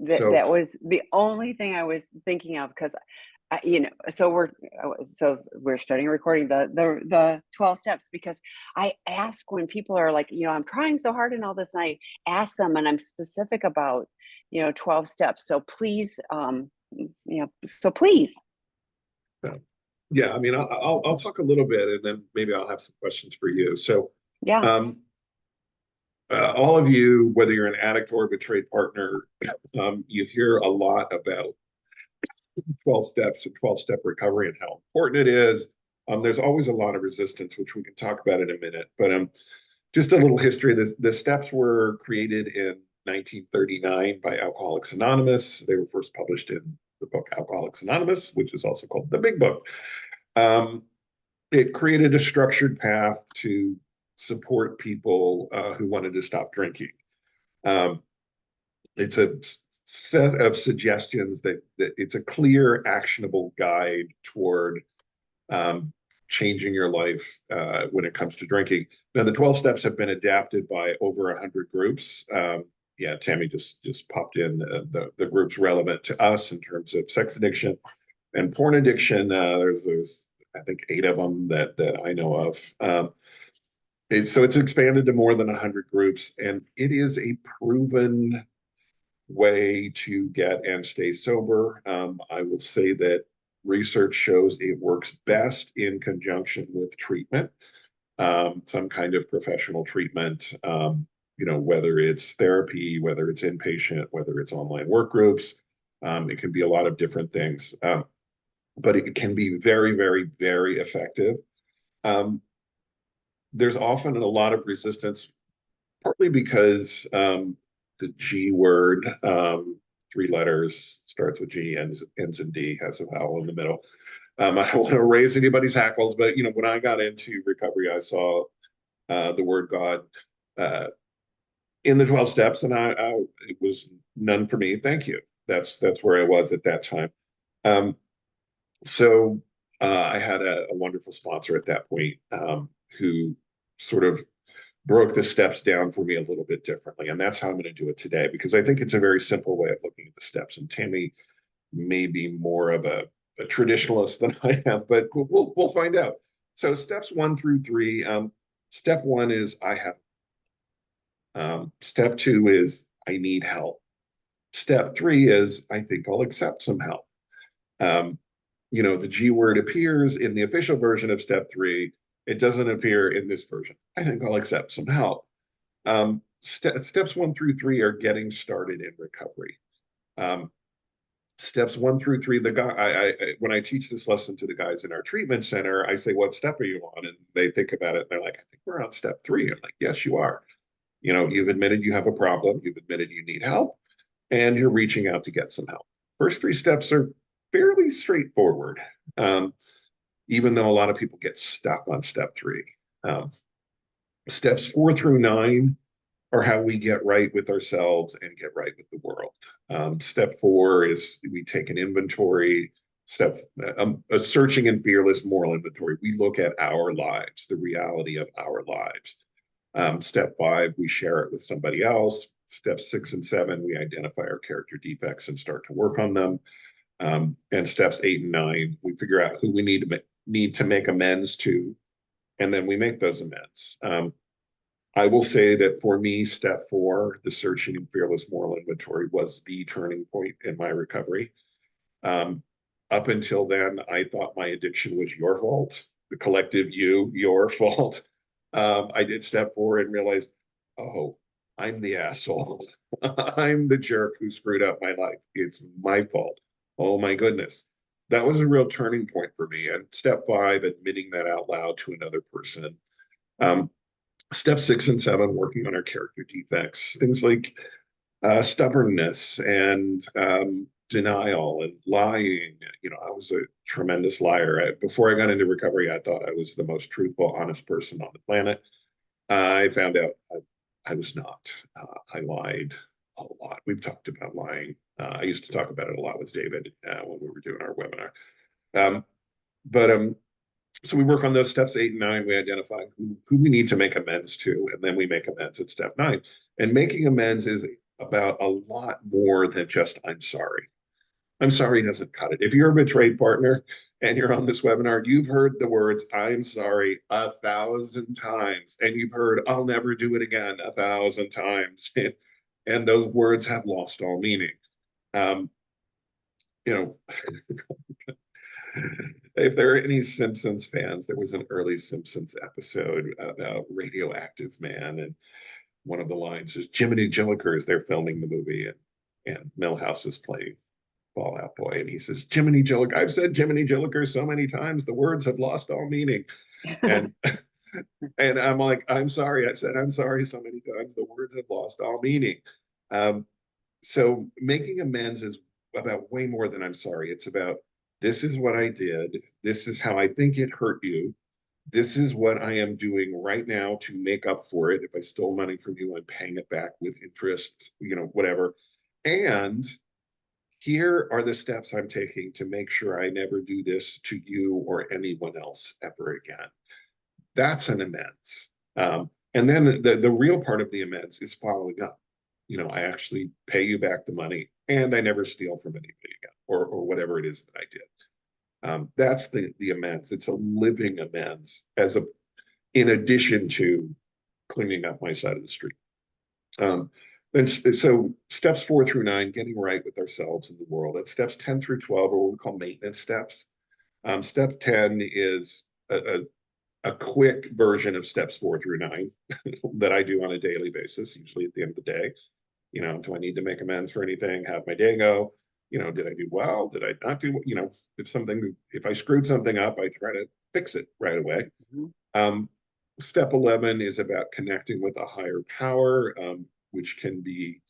So that was the only thing I was thinking of, because so we're starting recording the 12 steps, because I ask when people are like, I'm trying so hard and all this, and I ask them and I'm specific about 12 steps. So please, please. yeah, I mean, I'll talk a little bit, and then maybe I'll have some questions for you. So, Yeah. all of you, whether you're an addict or a betrayed partner, you hear a lot about 12 steps and 12-step recovery and how important it is. There's always a lot of resistance, which we can talk about in a minute. But just a little history. The steps were created in 1939 by Alcoholics Anonymous. They were first published in the book Alcoholics Anonymous, which is also called the Big Book. It created a structured path to support people who wanted to stop drinking. It's a set of suggestions that it's a clear, actionable guide toward changing your life when it comes to drinking. Now, the 12 steps have been adapted by over 100 groups. Yeah, Tami just popped in the groups relevant to us in terms of sex addiction and porn addiction. There's I think 8 of them that I know of. So it's expanded to more than 100 groups, and it is a proven way to get and stay sober. I will say that research shows it works best in conjunction with treatment, some kind of professional treatment, whether it's therapy, whether it's inpatient, whether it's online work groups. It can be a lot of different things, but it can be very, very, very effective. There's often a lot of resistance, partly because the G word, 3 letters, starts with G, ends in D, has a vowel in the middle. I don't want to raise anybody's hackles, but when I got into recovery, I saw the word God in the 12 steps, and it was none for me. Thank you. That's where I was at that time. So I had a wonderful sponsor at that point who sort of broke the steps down for me a little bit differently. And that's how I'm going to do it today, because I think it's a very simple way of looking at the steps. And Tami may be more of a traditionalist than I am, but we'll find out. So steps 1 through 3, step 1 is I have. Step 2 is I need help. Step 3 is I think I'll accept some help. The G word appears in the official version of step 3. It doesn't appear in this version. I think I'll accept some help. Steps 1 through 3 are getting started in recovery. Steps 1 through 3, when I teach this lesson to the guys in our treatment center, I say, what step are you on? And they think about it, and they're like, I think we're on step 3. I'm like, yes, you are. You've admitted you have a problem. You've admitted you need help, and you're reaching out to get some help. First 3 steps are fairly straightforward. Even though a lot of people get stuck on step 3. Steps 4 through 9 are how we get right with ourselves and get right with the world. Step 4 is we take an inventory, a searching and fearless moral inventory. We look at our lives, the reality of our lives. Step 5, we share it with somebody else. Steps 6 and 7, we identify our character defects and start to work on them. And steps 8 and 9, we figure out who we need to make amends to, and then we make those amends. I will say that for me, step 4, the searching and fearless moral inventory, was the turning point in my recovery. Up until then, I thought my addiction was your fault, the collective your fault. I did step 4 and realized, oh, I'm the asshole. I'm the jerk who screwed up my life. It's my fault. Oh my goodness. That was a real turning point for me. And step 5, admitting that out loud to another person. Step 6 and 7, working on our character defects, things like stubbornness and denial and lying. I was a tremendous liar. Before I got into recovery, I thought I was the most truthful, honest person on the planet. I found out I was not. I lied a lot. We've talked about lying. I used to talk about it a lot with David when we were doing our webinar. So we work on those steps 8 and 9. We identify who we need to make amends to, and then we make amends at step 9. And making amends is about a lot more than just I'm sorry. I'm sorry doesn't cut it. If you're a betrayed partner and you're on this webinar, you've heard the words I'm sorry 1,000 times, and you've heard I'll never do it again 1,000 times. And those words have lost all meaning. Um, you know, if there are any Simpsons fans, there was an early Simpsons episode about Radioactive Man, and one of the lines is Jiminy Jillikers. They're filming the movie, and Milhouse is playing Fallout Boy, and he says, Jiminy Jilliker. I've said Jiminy Jilliker so many times, the words have lost all meaning. And and I'm like, I'm sorry. I said, I'm sorry so many times, the words have lost all meaning. Um, so making amends is about way more than I'm sorry. It's about this is what I did. This is how I think it hurt you. This is what I am doing right now to make up for it. If I stole money from you, I'm paying it back with interest, whatever. And here are the steps I'm taking to make sure I never do this to you or anyone else ever again. That's an amends. And then the real part of the amends is following up. I actually pay you back the money, and I never steal from anybody again, or whatever it is that I did. That's the amends. It's a living amends in addition to cleaning up my side of the street. And so steps 4 through 9, getting right with ourselves and the world. And steps 10 through 12 are what we call maintenance steps. Step 10 is a quick version of steps 4 through 9 that I do on a daily basis, usually at the end of the day. Do I need to make amends for anything? How'd my day go? Did I do well? Did I not do, if I screwed something up, I try to fix it right away. Mm-hmm. Step 11 is about connecting with a higher power, which can be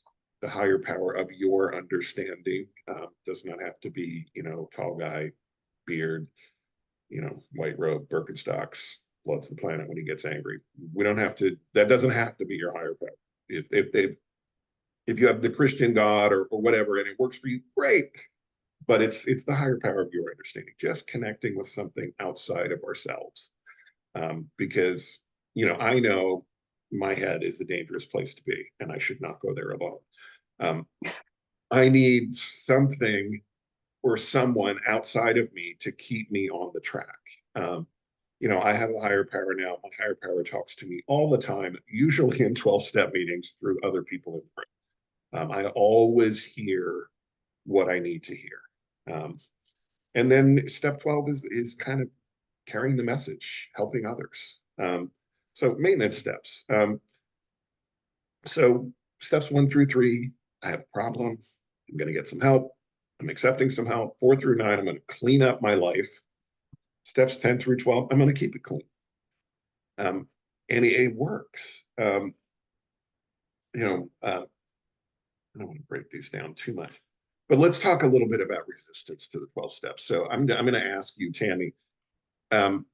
the higher power of your understanding. Does not have to be, tall guy, beard, white robe, Birkenstocks, floods the planet when he gets angry. We don't have to, that doesn't have to be your higher power. If you have the Christian God or whatever, and it works for you, great. But it's the higher power of your understanding, just connecting with something outside of ourselves. Because, I know my head is a dangerous place to be, and I should not go there alone. I need something or someone outside of me to keep me on the track. I have a higher power now. My higher power talks to me all the time, usually in 12-step meetings through other people in the room. I always hear what I need to hear. And then step 12 is kind of carrying the message, helping others. So maintenance steps. So steps 1 through 3, I have a problem. I'm going to get some help. I'm accepting some help. 4 through 9, I'm going to clean up my life. Steps 10 through 12, I'm going to keep it clean. And it works. I don't want to break these down too much, but let's talk a little bit about resistance to the 12 steps. So I'm going to ask you, Tami,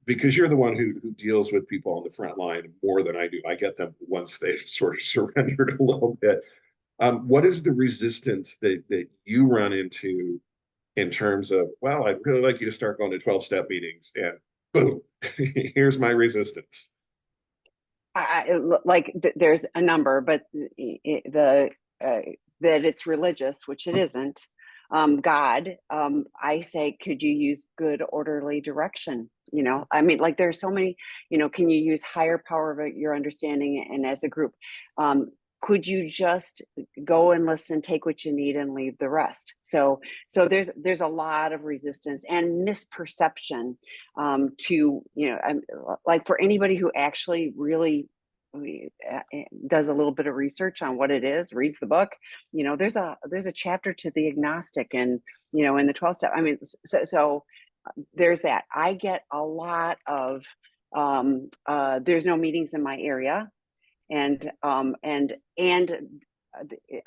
because you're the one who deals with people on the front line more than I do. I get them once they've sort of surrendered a little bit. What is the resistance that you run into in terms of, well, I'd really like you to start going to 12-step meetings, and boom, here's my resistance. There's a number, but that it's religious, which it isn't. God, I say, could you use good orderly direction? There's so many, can you use higher power of your understanding, and as a group, could you just go and listen, take what you need, and leave the rest? So there's a lot of resistance and misperception to, like, for anybody who actually really does a little bit of research on what it is, reads the book, there's a chapter to the agnostic, and in the 12 step. So there's that. I get a lot of there's no meetings in my area. And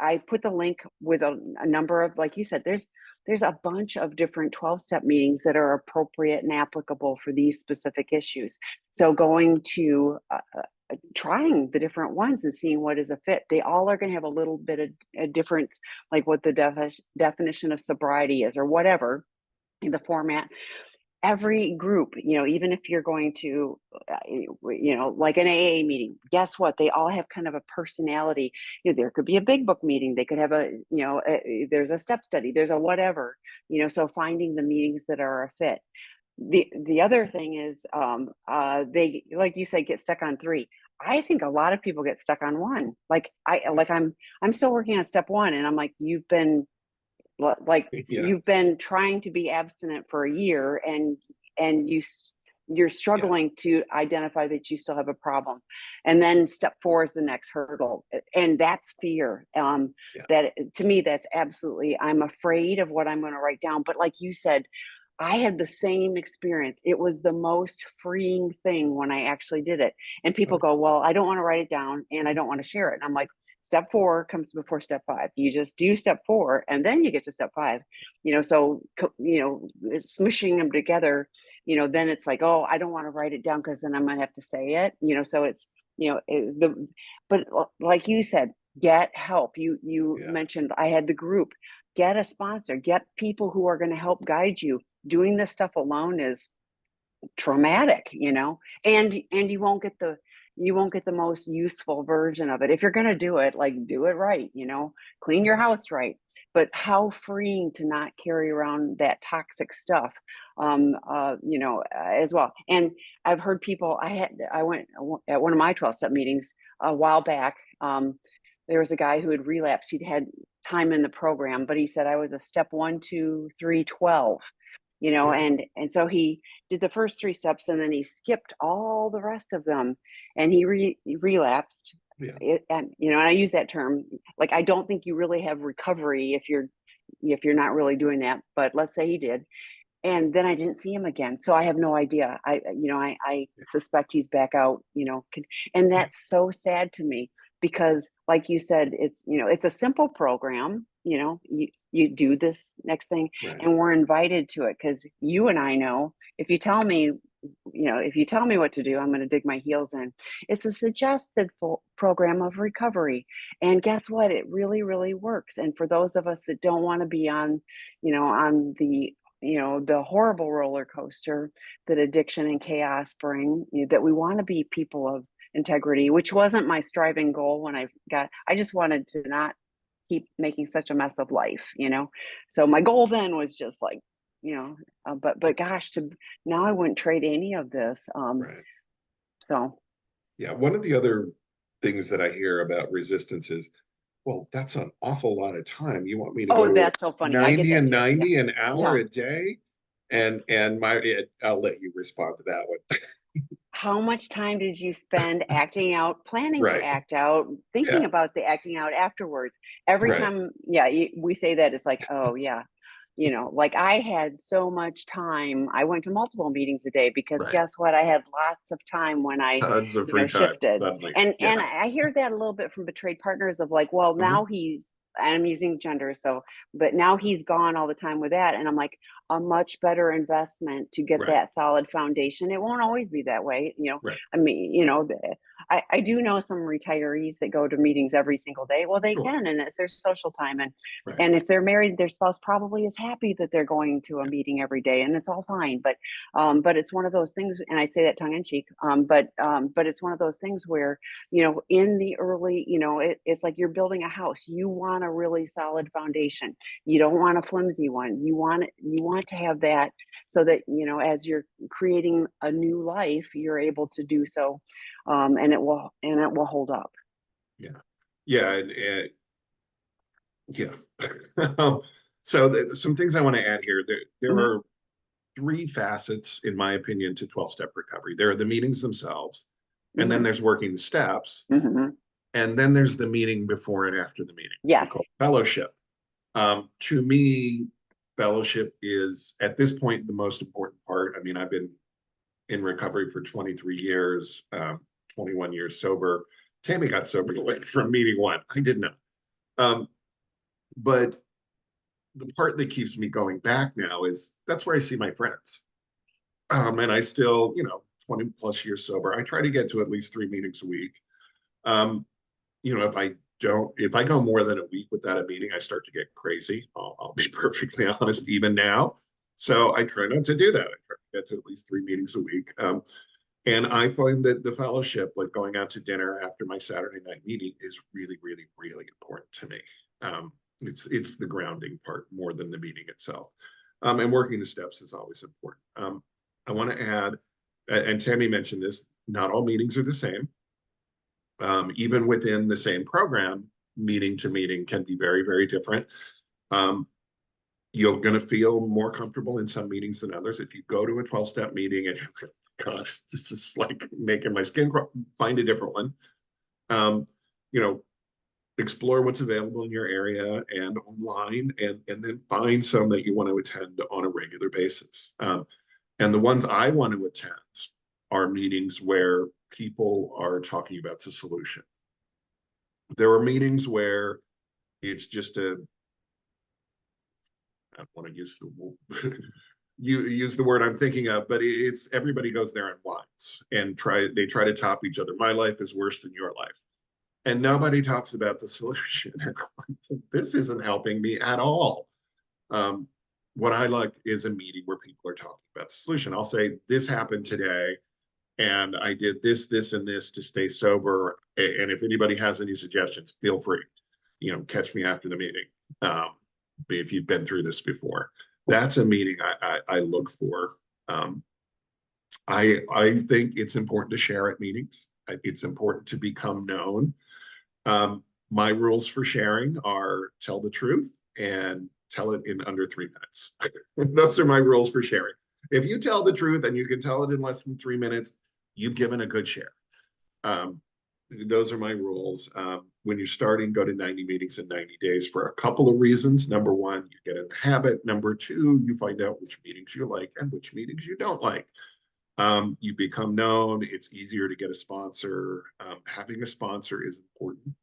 I put the link with a number of, like you said, there's a bunch of different 12-step meetings that are appropriate and applicable for these specific issues. So going to trying the different ones and seeing what is a fit. They all are going to have a little bit of a difference, like what the definition of sobriety is or whatever in the format. every group, even if you're going to, like an AA meeting, guess what? They all have kind of a personality. There could be a big book meeting. They could have there's a step study, there's a whatever, so finding the meetings that are a fit. The other thing is, they, like you said, get stuck on 3. I think a lot of people get stuck on 1. I'm still working on step 1, and I'm like, Yeah. you've been trying to be abstinent for a year, and you're struggling to identify that you still have a problem. And then step 4 is the next hurdle, and that's fear. That, to me, that's absolutely, I'm afraid of what I'm going to write down. But like you said, I had the same experience. It was the most freeing thing when I actually did it. And people go, well, I don't want to write it down and I don't want to share it. And I'm like, step 4 comes before step 5. You just do step 4 and then you get to step 5. So smishing them together, then it's like, oh, I don't want to write it down because then I'm going to have to say it. So it's, but like you said, get help. You mentioned I had the group. Get a sponsor, get people who are going to help guide you. Doing this stuff alone is traumatic, and you won't get the most useful version of it. If you're going to do it, like, do it right, clean your house right. But how freeing to not carry around that toxic stuff, as well. And I've heard people, I went at one of my 12-step meetings a while back. There was a guy who had relapsed. He'd had time in the program, but he said, I was a step 1, 2, 3, 12, and so he did the first 3 steps and then he skipped all the rest of them, and he relapsed. And I use that term, like, I don't think you really have recovery if you're not really doing that, but let's say he did. And then I didn't see him again. So I have no idea. I suspect he's back out, and that's so sad to me, because like you said, it's a simple program, you do this next thing, and we're invited to it because you and I know, if you tell me what to do, I'm going to dig my heels in. It's a suggested program of recovery. And guess what? It really, really works. And for those of us that don't want to be on the horrible roller coaster that addiction and chaos bring, that we want to be people of integrity, which wasn't my striving goal when I just wanted to not keep making such a mess of life, So my goal then was just like, but gosh, now I wouldn't trade any of this. So. Yeah. One of the other things that I hear about resistance is, well, that's an awful lot of time. You want me to go to that's so funny. 90 and 90, yeah. an hour a day? And I'll let you respond to that one. How much time did you spend acting out, planning to act out, thinking about the acting out afterwards? Every time, we say that, it's like, oh yeah, like, I had so much time. I went to multiple meetings a day because guess what? I had lots of time when I tons of free shifted. time, And I hear that a little bit from betrayed partners of like, well, now I'm using gender, but now he's gone all the time with that. And I'm like, a much better investment to get that solid foundation. It won't always be that way. I mean, I do know some retirees that go to meetings every single day. Well, they can, and it's their social time. And if they're married, their spouse probably is happy that they're going to a meeting every day, and it's all fine. But it's one of those things, and I say that tongue in cheek. But it's one of those things where, in the early, it's like you're building a house. You want a really solid foundation. You don't want a flimsy one. You want to have that so that, as you're creating a new life, you're able to do so, and it will hold up. So some things I want to add here. There are 3 facets, in my opinion, to 12-step recovery. There are the meetings themselves, and then there's working the steps, and then there's the meeting before and after the meeting. Yes. Fellowship. To me, fellowship is, at this point, the most important part. I mean, I've been in recovery for 23 years, 21 years sober. Tami got sober from meeting 1. I didn't know. But the part that keeps me going back now is that's where I see my friends. And I still, 20 plus years sober, I try to get to at least 3 meetings a week. If I go more than a week without a meeting, I start to get crazy. I'll be perfectly honest, even now. So I try not to do that. I try to get to at least 3 meetings a week. And I find that the fellowship, like going out to dinner after my Saturday night meeting, is really, really, really important to me. It's the grounding part more than the meeting itself. And working the steps is always important. I want to add, and Tammy mentioned this, not all meetings are the same. Even within the same program, meeting to meeting can be very, very different. You're going to feel more comfortable in some meetings than others. If you go to a 12-step meeting and you're, gosh, this is like making my skin crawl, find a different one. You know, explore what's available in your area and online, and then find some that you want to attend on a regular basis. And the ones I want to attend are meetings where people are talking about the solution. There are meetings where it's just a, I don't want to use the you use the word I'm thinking of, but it's everybody goes there and whines and they try to top each other. My life is worse than your life. And nobody talks about the solution. This isn't helping me at all. What I like is a meeting where people are talking about the solution. I'll say, this happened today, and I did this, this, and this to stay sober. And if anybody has any suggestions, feel free. Catch me after the meeting. If you've been through this before. That's a meeting I look for. I think it's important to share at meetings. It's important to become known. My rules for sharing are tell the truth and tell it in under 3 minutes. Those are my rules for sharing. If you tell the truth and you can tell it in less than 3 minutes, you've given a good share. Those are my rules. When you're starting, go to 90 meetings in 90 days for a couple of reasons. Number one, you get in the habit. Number two, you find out which meetings you like and which meetings you don't like. You become known. It's easier to get a sponsor. Having a sponsor is important.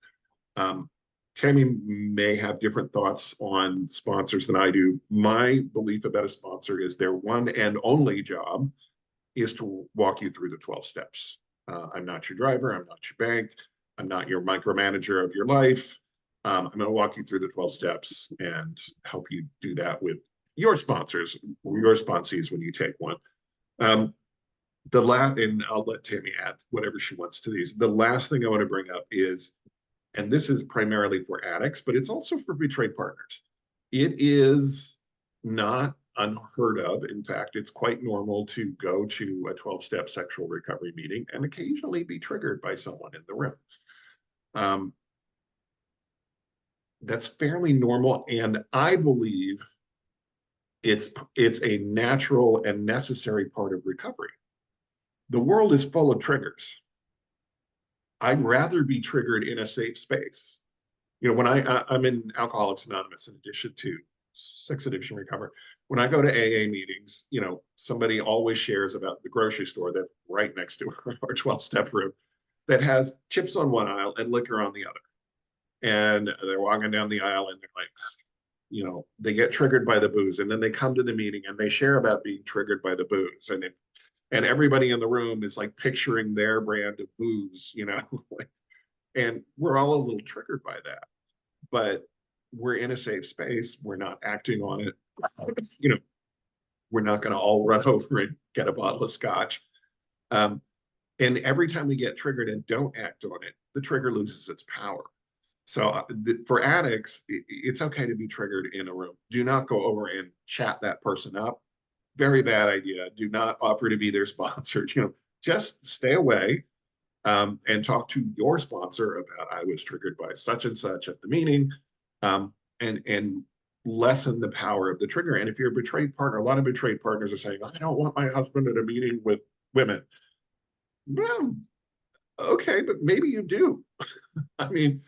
Tammy may have different thoughts on sponsors than I do. My belief about a sponsor is their one and only job is to walk you through the 12 steps. I'm not your driver. I'm not your bank. I'm not your micromanager of your life. I'm going to walk you through the 12 steps and help you do that with your sponsors or your sponsees when you take one. The last, and I'll let Tammy add whatever she wants to these. The last thing I want to bring up is, and this is primarily for addicts, but it's also for betrayed partners. It is not unheard of. In fact, it's quite normal to go to a 12-step sexual recovery meeting and occasionally be triggered by someone in the room. That's fairly normal, and I believe it's a natural and necessary part of recovery. The world is full of triggers. I'd rather be triggered in a safe space. When I'm in Alcoholics Anonymous, in addition to sex addiction recovery, when I go to AA meetings, somebody always shares about the grocery store that's right next to our 12-step room that has chips on one aisle and liquor on the other. And they're walking down the aisle and they're like, they get triggered by the booze, and then they come to the meeting and they share about being triggered by the booze. And everybody in the room is like picturing their brand of booze, and we're all a little triggered by that. But we're in a safe space. We're not acting on it. We're not going to all run over and get a bottle of scotch. And every time we get triggered and don't act on it, the trigger loses its power. So for addicts, it's okay to be triggered in a room. Do not go over and chat that person up. Very bad idea. Do not offer to be their sponsor. Just stay away and talk to your sponsor about, I was triggered by such and such at the meeting, and lessen the power of the trigger. And if you're a betrayed partner, a lot of betrayed partners are saying, I don't want my husband at a meeting with women. Well, okay, but maybe you do. I mean,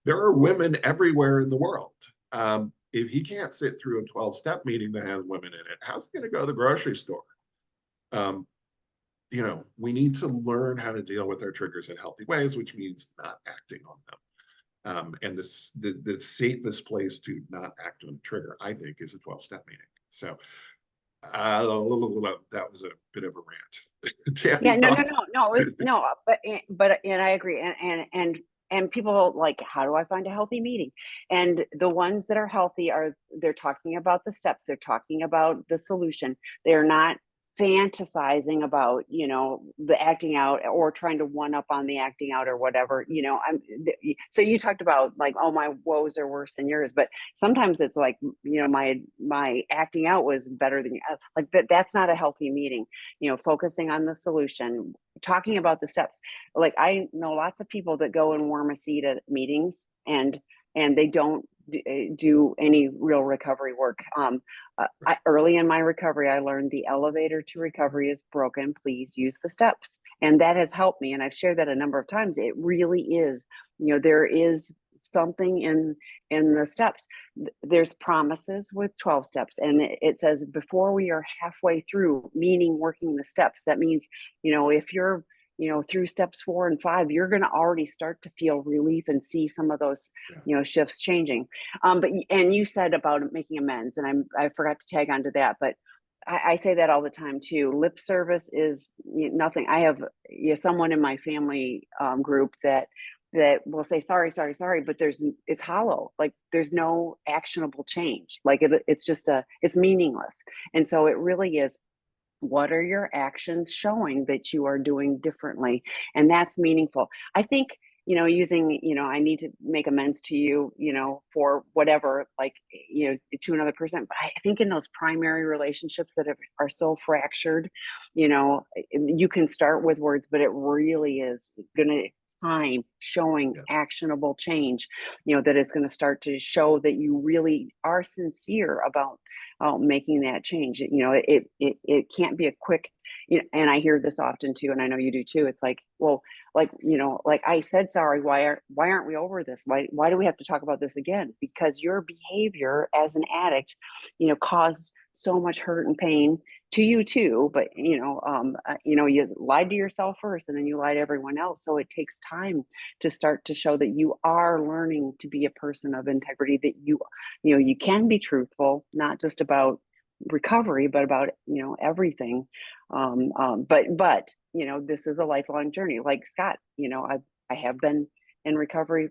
there are women everywhere in the world. If he can't sit through a 12-step meeting that has women in it, how's he going to go to the grocery store? We need to learn how to deal with our triggers in healthy ways, which means not acting on them. And the safest place to not act on a trigger, I think, is a 12-step meeting. So that was a bit of a rant. Yeah, no. It was no, but and I agree, and and people like, how do I find a healthy meeting? And the ones that are healthy they're talking about the steps, they're talking about the solution. They're not fantasizing about, the acting out or trying to one up on the acting out or whatever. So you talked about like, oh, my woes are worse than yours, but sometimes it's like, my acting out was better than like that. That's not a healthy meeting. Focusing on the solution, talking about the steps. Like, I know lots of people that go and warm a seat at meetings, and they don't do any real recovery work. Early in my recovery, I learned the elevator to recovery is broken. Please use the steps. And that has helped me. And I've shared that a number of times. It really is, there is something in the steps. There's promises with 12 steps. And it says before we are halfway through, meaning working the steps, that means, if you're through steps 4 and 5, you're going to already start to feel relief and see some of those, shifts changing. And you said about making amends, and I forgot to tag onto that, but I say that all the time too. Lip service is nothing. I have someone in my family group that will say sorry, but it's hollow. Like, there's no actionable change. Like, it's just it's meaningless. And so it really is, what are your actions showing that you are doing differently? And that's meaningful. I think, using, I need to make amends to you, for whatever, like, to another person. But I think in those primary relationships that are so fractured, you can start with words, but it really is going to time showing actionable change, that is going to start to show that you really are sincere about making that change. It can't be a quick, and I hear this often too, and I know you do too. It's like, well, like, like I said, sorry, why aren't we over this? Why do we have to talk about this again? Because your behavior as an addict, caused so much hurt and pain to you too. But, you lied to yourself first, and then you lied to everyone else. So it takes time to start to show that you are learning to be a person of integrity, that you can be truthful, not just about recovery, but about, everything. But this is a lifelong journey. Like Scott, I have been in recovery,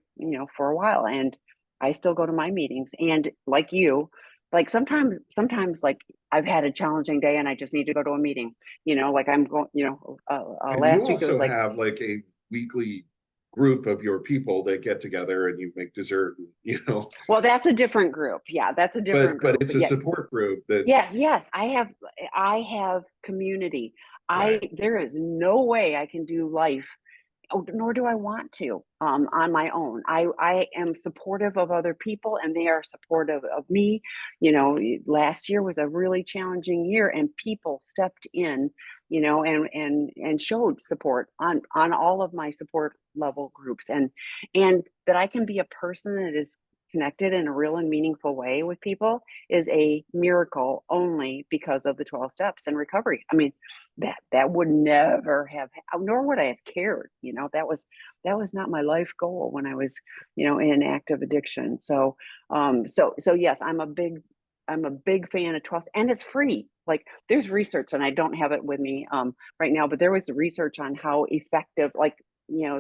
for a while, and I still go to my meetings. And like you, like sometimes like I've had a challenging day and I just need to go to a meeting, like I'm going, And you last week it was also like, have like a weekly group of your people that get together and you make dessert, well, that's a different group. Yeah, that's a different but group. it's But a yeah, support group that, yes, I have community. right. There is no way I can do life, nor do I want to, on my own. I am supportive of other people, and they are supportive of me. Last year was a really challenging year, and people stepped in, and showed support on all of my support level groups, and that I can be a person that is connected in a real and meaningful way with people is a miracle, only because of the 12 steps and recovery. I mean, that would never have, nor would I have cared. That was not my life goal when I was, in active addiction. So yes, I'm a big fan of 12, and it's free. Like, there's research, and I don't have it with me right now, but there was research on how effective, like,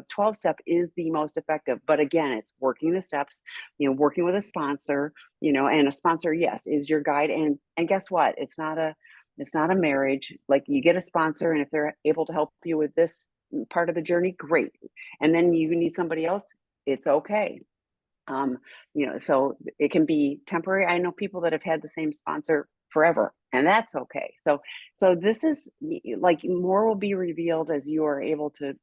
12 step is the most effective. But again, it's working the steps, working with a sponsor, and a sponsor, yes, is your guide. And guess what? It's not a marriage. Like, you get a sponsor, and if they're able to help you with this part of the journey, great. And then you need somebody else, it's okay. So it can be temporary. I know people that have had the same sponsor forever, and that's okay. So this is, like, more will be revealed as you are able to,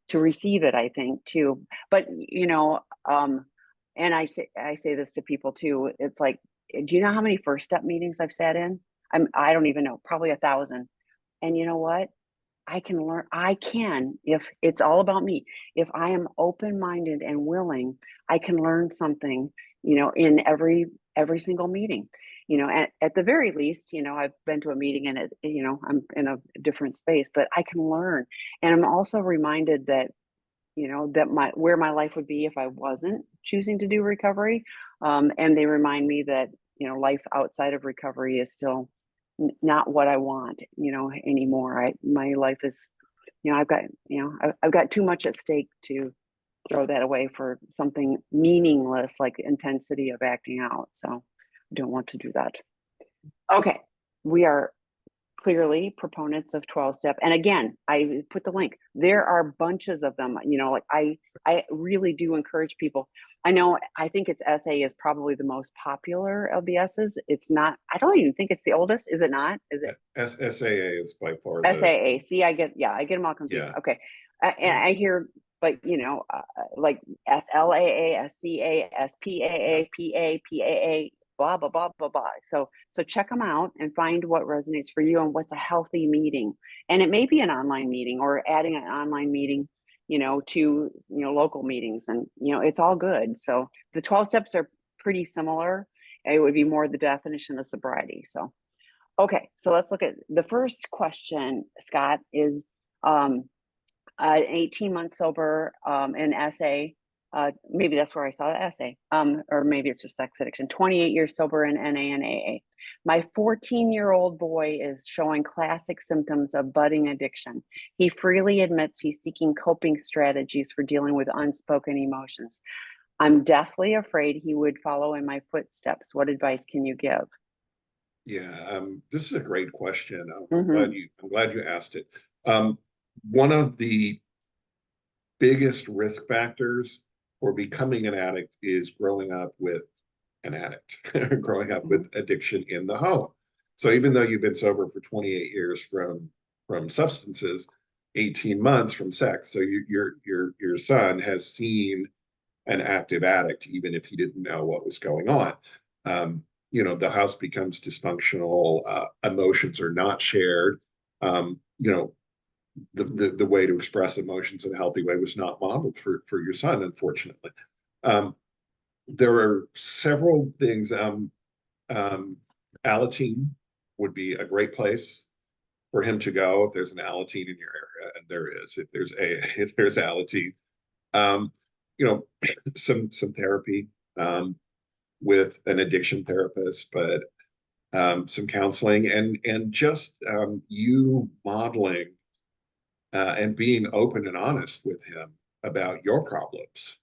to receive it, I think too. But, and I say this to people too. It's like, do you know how many first step meetings I've sat in? I don't even know, probably 1,000. And you know what? If it's all about me, if I am open-minded and willing, I can learn something, in every single meeting. At the very least, I've been to a meeting and I'm in a different space, but I can learn. And I'm also reminded that, that where my life would be if I wasn't choosing to do recovery. And they remind me that, life outside of recovery is still not what I want, anymore. My life is, I've got too much at stake to throw that away for something meaningless like intensity of acting out. So I don't want to do that. Okay, we are clearly proponents of 12 step. And again, I put the link. There are bunches of them. Like I really do encourage people. I think it's SA is probably the most popular of the S's. It's not, I don't even think it's the oldest. Is it not? Is it? SAA is by far SAA. See, I get them all confused. yeah. Okay. And I hear, but like SLAA, SCA, SPAA, PA, PAA, blah, blah, blah, blah, blah. So check them out and find what resonates for you and what's a healthy meeting. And it may be an online meeting or adding an online meeting, to, local meetings, and, it's all good. So the 12 steps are pretty similar. It would be more the definition of sobriety. So, okay, so let's look at the first question, Scott, is 18 months sober, in SA. Maybe that's where I saw the essay. Or maybe it's just sex addiction. 28 years sober in NA and AA. My 14-year-old boy is showing classic symptoms of budding addiction. He freely admits he's seeking coping strategies for dealing with unspoken emotions. I'm deathly afraid he would follow in my footsteps. What advice can you give? Yeah, this is a great question. I'm Mm-hmm. glad you asked it. One of the biggest risk factors for becoming an addict is growing up with an addict, growing up with addiction in the home. So even though you've been sober for 28 years from substances, 18 months from sex, so your son has seen an active addict, even if he didn't know what was going on. The house becomes dysfunctional. Emotions are not shared. The way to express emotions in a healthy way was not modeled for your son, unfortunately. There are several things. Alateen would be a great place for him to go if there's an Alateen in your area, and there is. If there's Alateen, you know, some therapy with an addiction therapist, but some counseling and just you modeling and being open and honest with him about your problems,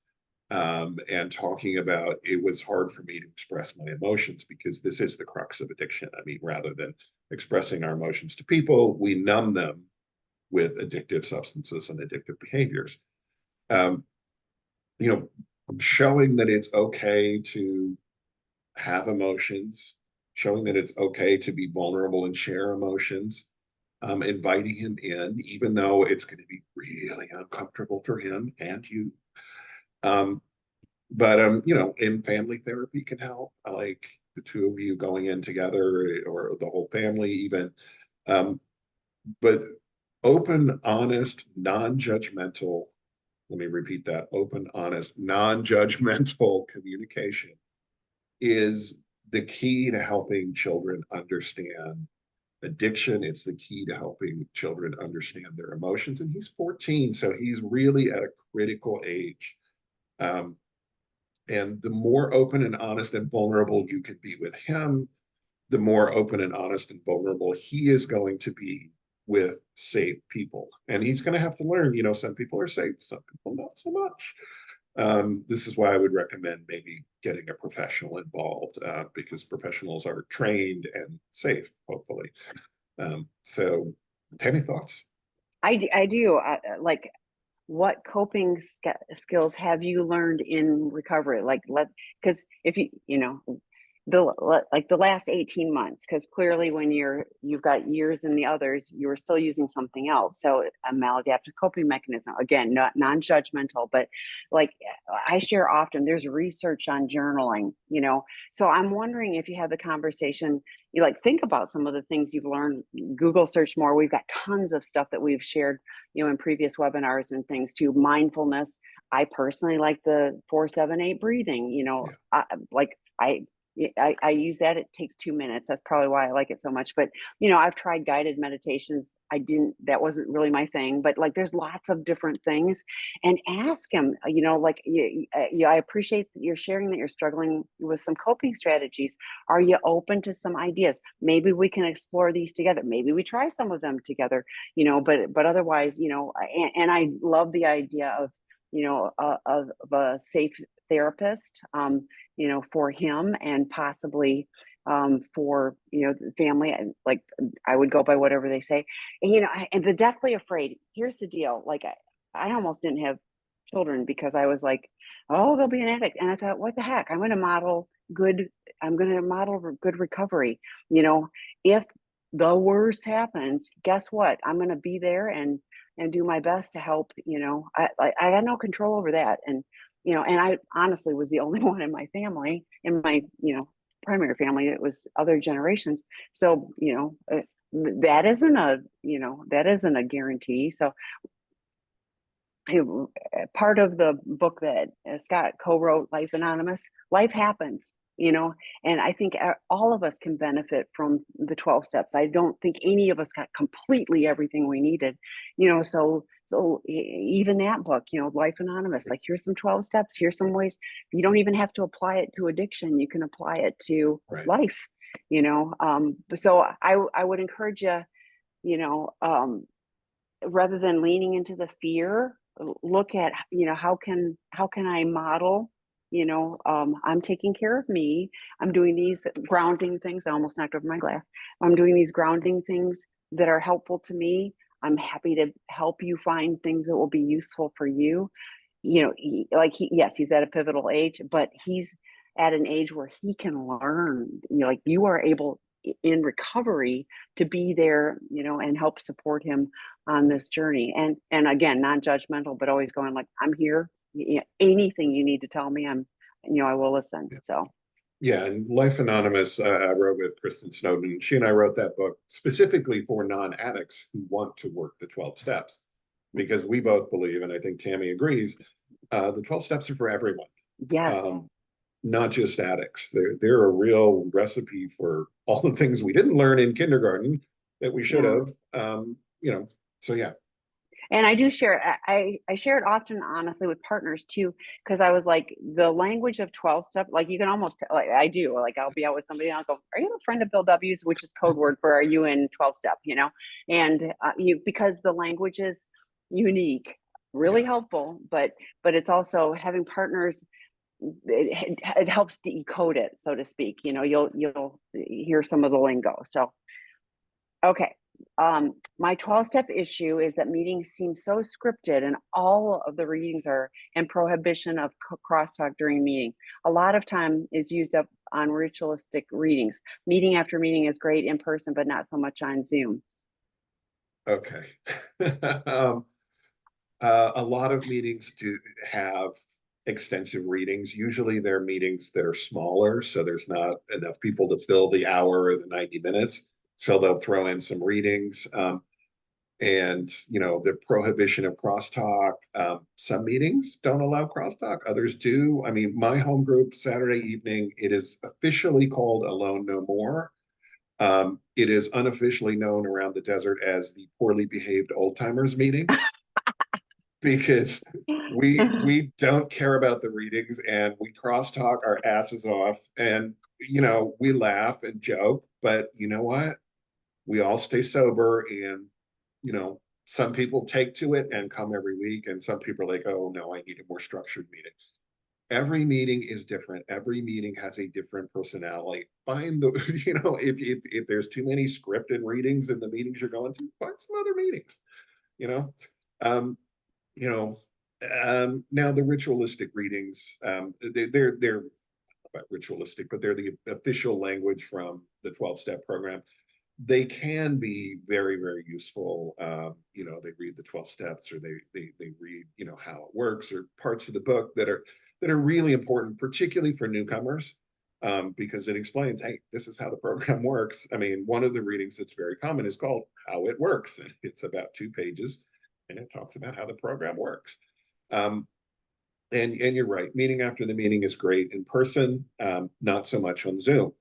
and talking about it was hard for me to express my emotions because this is the crux of addiction. I mean, rather than expressing our emotions to people, we numb them with addictive substances and addictive behaviors. Um, you know, showing that it's okay to have emotions, showing that it's okay to be vulnerable and share emotions, inviting him in, even though it's going to be really uncomfortable for him and you. Um, but in family therapy can help. I like the two of you going in together or the whole family even. Um, but open, honest, non-judgmental, let me repeat that, open, honest, non-judgmental communication is the key to helping children understand addiction. It's the key to helping children understand their emotions. And he's 14, so he's really at a critical age. Um, and the more open and honest and vulnerable you can be with him, the more open and honest and vulnerable he is going to be with safe people. And he's going to have to learn, some people are safe, some people not so much. This is why I would recommend maybe getting a professional involved, because professionals are trained and safe, hopefully. So, Tammy, thoughts? I do. Like, what coping skills have you learned in recovery? Because if the last 18 months, because clearly when you've got years in the others, you were still using something else. So a maladaptive coping mechanism, again, not non-judgmental, but like I share often, there's research on journaling, so I'm wondering if you have the conversation, you think about some of the things you've learned, Google search more. We've got tons of stuff that we've shared, in previous webinars and things too. Mindfulness. I personally like the 4-7-8 breathing, Yeah. I use that. It takes 2 minutes. That's probably why I like it so much. But, I've tried guided meditations. That wasn't really my thing, but there's lots of different things, and ask him, I appreciate that you're sharing that you're struggling with some coping strategies. Are you open to some ideas? Maybe we can explore these together. Maybe we try some of them together, but otherwise, and I love the idea of of a safe therapist, for him and possibly for the family. And like I would go by whatever they say. And, and the deathly afraid. Here's the deal. Like I almost didn't have children because I was like, oh, they'll be an addict. And I thought, what the heck? I'm going to model good. I'm going to model good recovery. If the worst happens, guess what? I'm going to be there and do my best to help. I had no control over that. And I honestly was the only one in my family, in my, primary family. It was other generations. So, that isn't a guarantee. So part of the book that Scott co-wrote, Life Anonymous, life happens, and I think all of us can benefit from the 12 steps. I don't think any of us got completely everything we needed, so even that book, Life Anonymous, like here's some 12 steps, here's some ways. You don't even have to apply it to addiction. You can apply it to life, so I would encourage you, rather than leaning into the fear, look at, how can I model, I'm taking care of me. I'm doing these grounding things. I almost knocked over my glass. I'm doing these grounding things that are helpful to me. I'm happy to help you find things that will be useful for you. Yes, he's at a pivotal age, but he's at an age where he can learn, like you are able in recovery to be there, and help support him on this journey. And again, non-judgmental, but always going like, I'm here. Anything you need to tell me, I will listen. So. Yeah, and Life Anonymous, I wrote with Kristen Snowden. She and I wrote that book specifically for non-addicts who want to work the 12 steps, because we both believe, and I think Tami agrees, the 12 steps are for everyone. Yes. Not just addicts. They're a real recipe for all the things we didn't learn in kindergarten that we should have. So yeah. And I do share it. I share it often, honestly, with partners too, because I was like, the language of 12 step, like you can almost, like I do, like I'll be out with somebody and I'll go, are you a friend of Bill W's, which is code word for, are you in 12 step, and because the language is unique, really helpful, but it's also having partners. It helps decode it, so to speak. You'll hear some of the lingo. So, okay. My 12-step issue is that meetings seem so scripted, and all of the readings are in prohibition of crosstalk during meeting. A lot of time is used up on ritualistic readings. Meeting after meeting is great in person, but not so much on Zoom. Okay. A lot of meetings do have extensive readings. Usually they're meetings that are smaller, so there's not enough people to fill the hour or the 90 minutes. So they'll throw in some readings. And the prohibition of crosstalk. Some meetings don't allow crosstalk, others do. I mean, my home group Saturday evening, it is officially called Alone No More. It is unofficially known around the desert as the Poorly Behaved Old Timers meeting. Because we don't care about the readings and we crosstalk our asses off, and we laugh and joke, but you know what? We all stay sober, and some people take to it and come every week, and some people are like, oh no, I need a more structured meeting. Every meeting is different. Every meeting has a different personality. Find the, if there's too many scripted readings in the meetings you're going to, find some other meetings. you know um now the ritualistic readings, they're about ritualistic, but they're the official language from the 12-step program. They can be very, very useful. They read the 12 steps, or they read, how it works, or parts of the book that are really important, particularly for newcomers, because it explains, hey, this is how the program works. I mean, one of the readings that's very common is called How It Works, and it's about 2 pages, and it talks about how the program works. And you're right, meeting after the meeting is great in person, not so much on Zoom.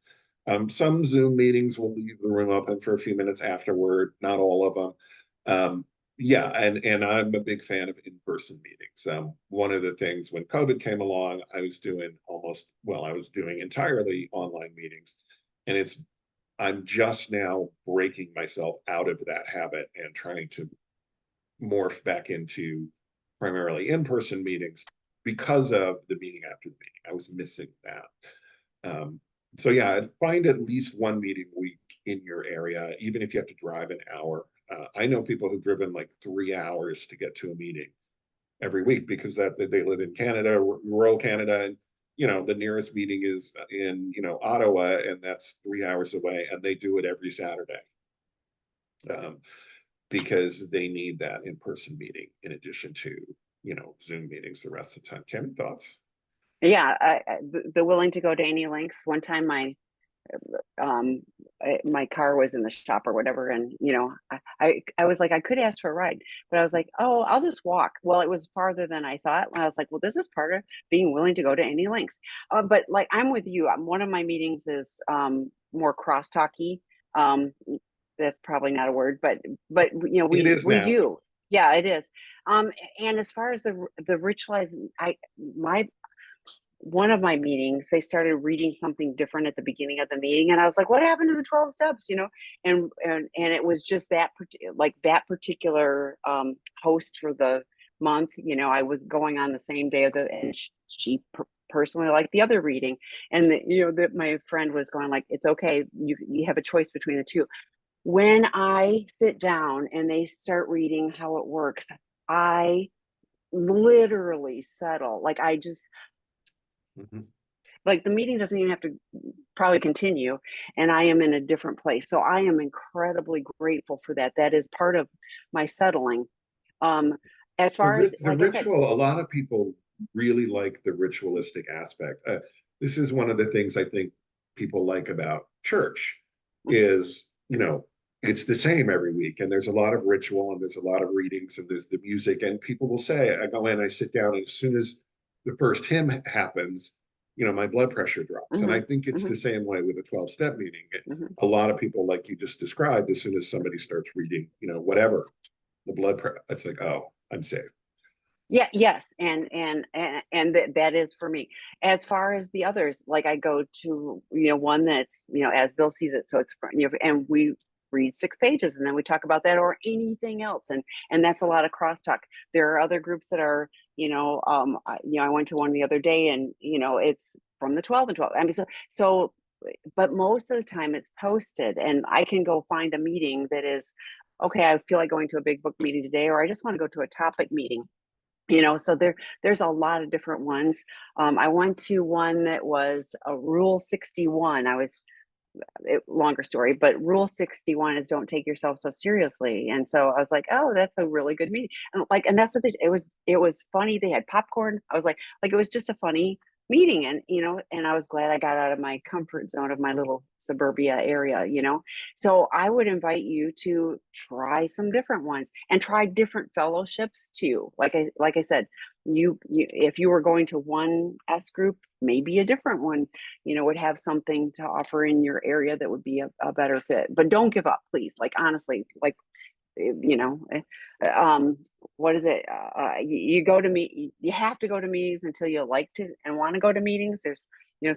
Some Zoom meetings will leave the room open for a few minutes afterward, not all of them. Yeah, and I'm a big fan of in-person meetings. One of the things when COVID came along, I was doing entirely online meetings, and I'm just now breaking myself out of that habit and trying to morph back into primarily in-person meetings because of the meeting after the meeting. I was missing that. So yeah, I'd find at least one meeting a week in your area, even if you have to drive an hour. I know people who've driven like 3 hours to get to a meeting every week because that they live in Canada, rural Canada, and the nearest meeting is in Ottawa, and that's 3 hours away, and they do it every Saturday because they need that in-person meeting in addition to Zoom meetings the rest of the time. Kevin, thoughts? Yeah, the willing to go to any lengths. One time my car was in the shop or whatever, and I was like, I could ask for a ride, but I was like, oh, I'll just walk. Well, it was farther than I thought, and I was like, well, this is part of being willing to go to any lengths. But like, I'm with you. One of my meetings is more crosstalky. That's probably not a word, but It is we now. do. Yeah, it is. And as far as the ritualize, my one of my meetings, they started reading something different at the beginning of the meeting, and I was like, "What happened to the 12 steps?" And it was just that that particular host for the month. I was going on the same day of and she personally liked the other reading, and that my friend was going like, "It's okay, you have a choice between the two." When I sit down and they start reading how it works, I literally settle. Like I just Mhm. like the meeting doesn't even have to probably continue, and I am in a different place. So I am incredibly grateful for that. That is part of my settling. Um, as far as The like I said, ritual, a lot of people really like the ritualistic aspect. This is one of the things I think people like about church is, it's the same every week, and there's a lot of ritual, and there's a lot of readings, and there's the music, and people will say, I go in, I sit down, and as soon as the first hymn happens, my blood pressure drops. And I mhm, think it's the mhm, same way with a 12-step meeting. mhm. A lot of people, like you just described, as soon as somebody starts reading, whatever, the blood pressure, it's like, oh, I'm safe. Yeah, yes, and that is for me. As far as the others, like I go to one that's as Bill sees it, so it's and we read 6 pages and then we talk about that or anything else, and that's a lot of crosstalk. There are other groups that are I went to one the other day, and it's from the 12 and 12. I mean, so but most of the time it's posted, and I can go find a meeting that is okay. I feel like going to a big book meeting today, or I just want to go to a topic meeting. So there's a lot of different ones. I went to one that was a Rule 61. Longer story, but Rule 61 is don't take yourself so seriously. And so I was like, oh, that's a really good meeting. And that's what it was funny. They had popcorn. I was like it was just a funny meeting. And and I was glad I got out of my comfort zone of my little suburbia area. So I would invite you to try some different ones and try different fellowships too. Like I said, you if you were going to one S group, maybe a different one would have something to offer in your area that would be a better fit. But don't give up, please. Like honestly, like you know, what is it? You go to you have to go to meetings until you like to and want to go to meetings. There's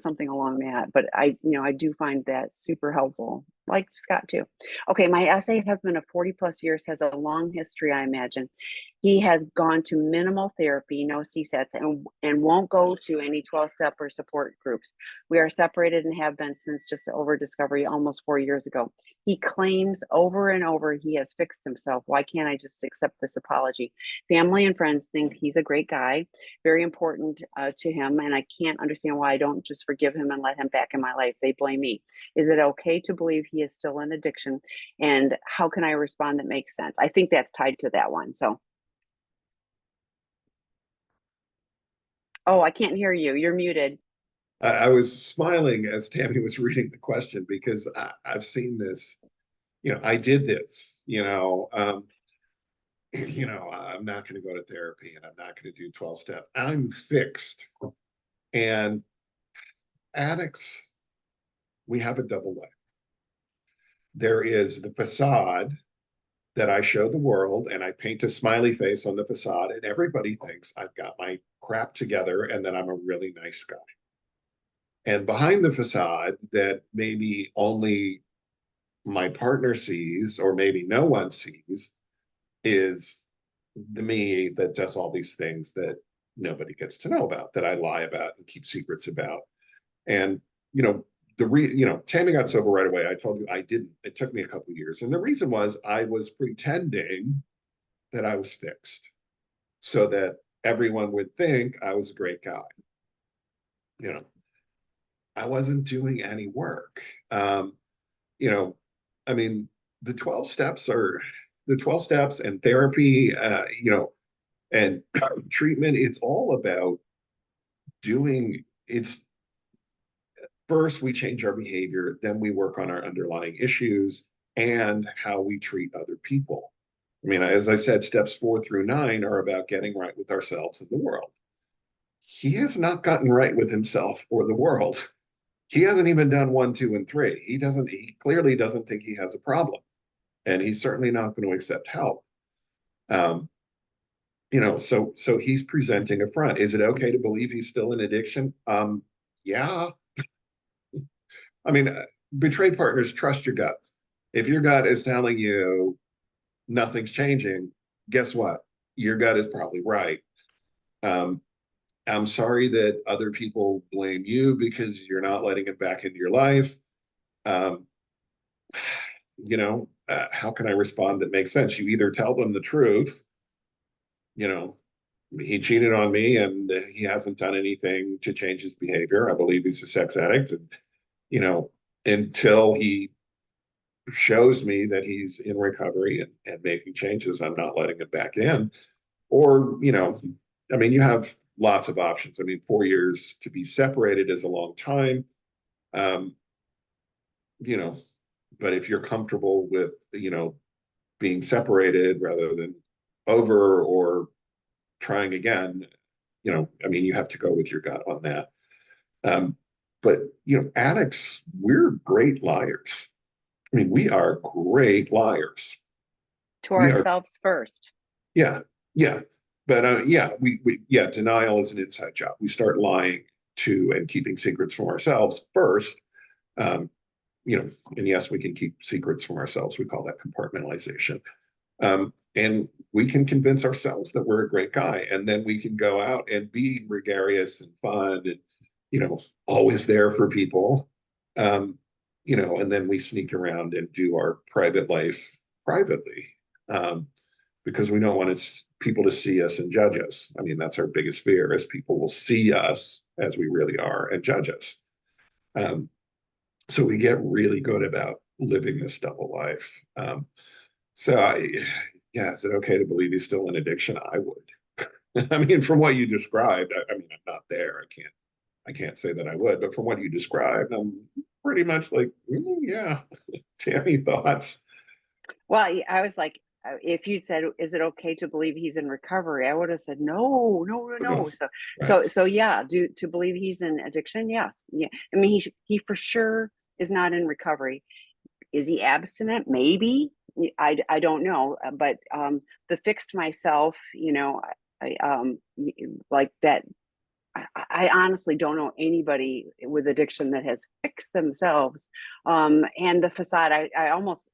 something along that, but I do find that super helpful, like Scott too. Okay, my essay husband of 40 plus years has a long history. I imagine he has gone to minimal therapy, no CSATs, and won't go to any 12-step or support groups. We are separated and have been since just over discovery almost 4 years ago. He claims over and over he has fixed himself. Why can't I just accept this apology? Family and friends think he's a great guy, very important to him, and I can't understand why I don't just forgive him and let him back in my life. They blame me. Is it okay to believe he is still in addiction? And how can I respond that makes sense? I think that's tied to that one. So, oh, I can't hear you. You're muted. I was smiling as Tammy was reading the question because I've seen this. I did this. I'm not going to go to therapy, and I'm not going to do 12-step. I'm fixed. And addicts, we have a double life. There is the facade that I show the world, and I paint a smiley face on the facade, and everybody thinks I've got my crap together and that I'm a really nice guy. And behind the facade, that maybe only my partner sees, or maybe no one sees, is the me that does all these things that nobody gets to know about, that I lie about and keep secrets about. And, you know, Tammy got sober right away. I told you I didn't. It took me a couple of years. And the reason was I was pretending that I was fixed so that everyone would think I was a great guy. You know, I wasn't doing any work. You know, I mean, the 12 steps are the 12 steps and therapy, and treatment. It's all about doing it's first we change our behavior, then we work on our underlying issues and how we treat other people. I mean, as I said, steps 4 through 9 are about getting right with ourselves and the world. He has not gotten right with himself or the world. He hasn't even done 1, 2, and 3. He clearly doesn't think he has a problem. And he's certainly not going to accept help. Um, so he's presenting a front. Is it okay to believe he's still in addiction? Yeah. I mean, betrayed partners, trust your guts. If your gut is telling you nothing's changing, guess what? Your gut is probably right. Um, I'm sorry that other people blame you because you're not letting it back into your life. Um, how can I respond that makes sense? You either tell them the truth, you know, he cheated on me and he hasn't done anything to change his behavior. I believe he's a sex addict. And, you know, until he shows me that he's in recovery and making changes, I'm not letting him back in. Or, I mean, you have lots of options. I mean, 4 years to be separated is a long time. Um, you know, but if you're comfortable with, being separated rather than over or trying again, I mean, you have to go with your gut on that. Um, but, addicts, we're great liars. I mean, we are great liars. To We are, ourselves first. yeah, yeah. But yeah, denial is an inside job. We start lying to and keeping secrets from ourselves first. Um, and yes, we can keep secrets from ourselves. We call that compartmentalization. And we can convince ourselves that we're a great guy. And then we can go out and be gregarious and fun and, always there for people. And then we sneak around and do our private life privately. Because we don't want people to see us and judge us. I mean, that's our biggest fear is people will see us as we really are and judge us. So we get really good about living this double life. Yeah, is it okay to believe he's still in addiction? I would. I mean, from what you described, I mean, I'm not there. I can't say that I would, but from what you described, I'm pretty much like, yeah. Tammy, thoughts? Well, I was like, if you said, "Is it okay to believe he's in recovery?" I would have said, "No, no, no, Oh, no." So, right. yeah. To believe he's in addiction? Yes. Yeah. I mean, he for sure is not in recovery. Is he abstinent? Maybe. I don't know. But the fixed myself, like that. I honestly don't know anybody with addiction that has fixed themselves. And the facade, I almost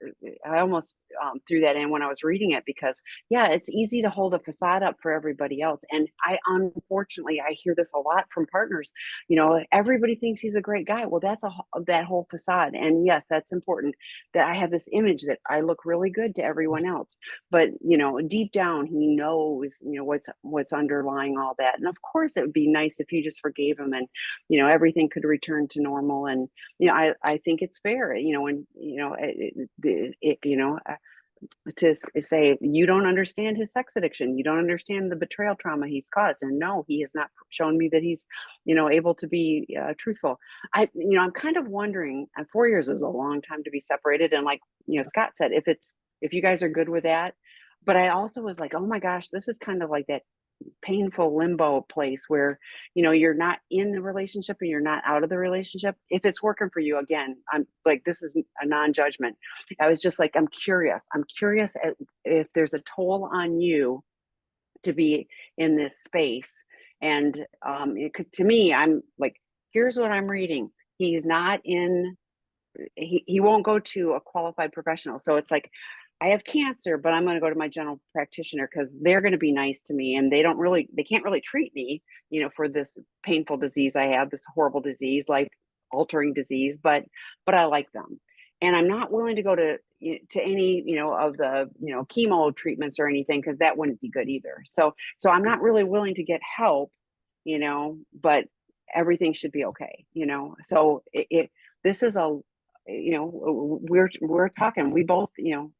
threw that in when I was reading it because, yeah, it's easy to hold a facade up for everybody else. And unfortunately, I hear this a lot from partners. Everybody thinks he's a great guy. Well, that's that whole facade. And yes, that's important that I have this image that I look really good to everyone else. But, deep down, he knows, what's underlying all that. And of course, it would be nice if you just forgave him and everything could return to normal. And I think it's fair, when to say you don't understand his sex addiction, you don't understand the betrayal trauma he's caused, and no, he has not shown me that he's able to be truthful. I'm kind of wondering, 4 years is a long time to be separated, and like Scott said, if you guys are good with that. But I also was like, oh my gosh, this is kind of like that painful limbo place where you're not in the relationship and you're not out of the relationship. If it's working for you, again, I'm like, this is a non-judgment. I was just like, I'm curious if there's a toll on you to be in this space. And because to me, I'm like, here's what I'm reading. He's not in, he won't go to a qualified professional. So it's like, I have cancer, but I'm going to go to my general practitioner because they're going to be nice to me, and they can't really treat me, for this painful disease I have, this horrible disease, life altering disease, but I like them. And I'm not willing to go to any, of the, chemo treatments or anything, because that wouldn't be good either. So I'm not really willing to get help, but everything should be okay. So this is a, we're talking, we both,